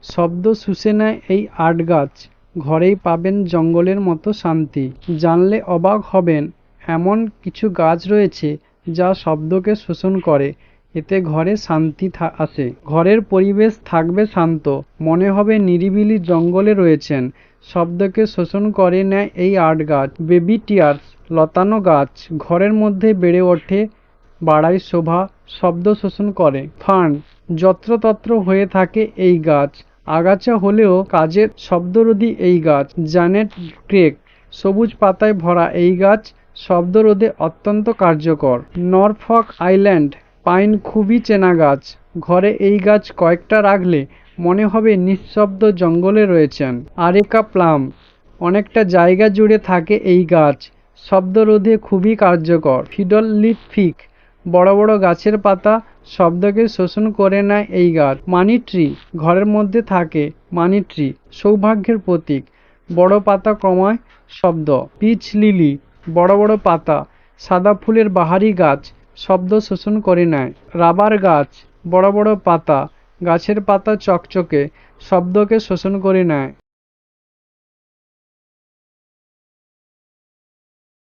শব্দ শুষে নেয় এই আট গাছ, ঘরেই পাবেন জঙ্গলের মতো শান্তি। জানলে অবাক হবেন, এমন কিছু গাছ রয়েছে যা শব্দকে শোষণ করে, এতে ঘরে শান্তি আসে। ঘরের পরিবেশ থাকবে শান্ত, মনে হবে নিরিবিলি জঙ্গলে রয়েছেন। শব্দকে শোষণ করে নেয় এই আট গাছ। বেবি টিয়ার্স, লতানো গাছ, ঘরের মধ্যে বেড়ে ওঠে, বাড়ায় শোভা, শব্দ শোষণ করে। ফার্ন, যত্রতত্র হয়ে থাকে এই গাছ, আগাছা হলেও কাজের। শব্দরোধী এই গাছ। জানেট ক্রেক, সবুজ পাতায় ভরা এই গাছ শব্দরোধে অত্যন্ত কার্যকর। নরফক আইল্যান্ড পাইন খুবই চেনা গাছ, ঘরে এই গাছ কয়েকটা রাখলে মনে হবে নিঃশব্দ জঙ্গলে রয়েছেন। আরেকা প্লাম, অনেকটা জায়গা জুড়ে থাকে এই গাছ, শব্দরোধে খুবই কার্যকর। ফিডল লিফ ফিক, বড় বড় গাছের পাতা শব্দকে শোষণ করে নেয় এই গাছ। মানি ট্রি, ঘরের মধ্যে থাকে মানি ট্রি, সৌভাগ্যের প্রতীক, বড় পাতা কমায় শব্দ। পিচ লিলি, বড় বড় পাতা, সাদা ফুলের বাহারি গাছ, শব্দ শোষণ করে নেয়। রাবার গাছ, বড় বড় পাতা, গাছের পাতা চকচকে, শব্দকে শোষণ করে নেয়।